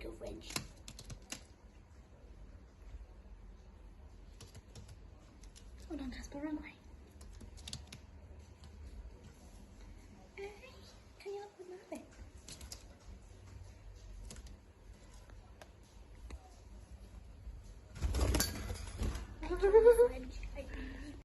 girlfriends. Hold on, Jasper, run away. Hey, can you help with my rabbit? Thank you,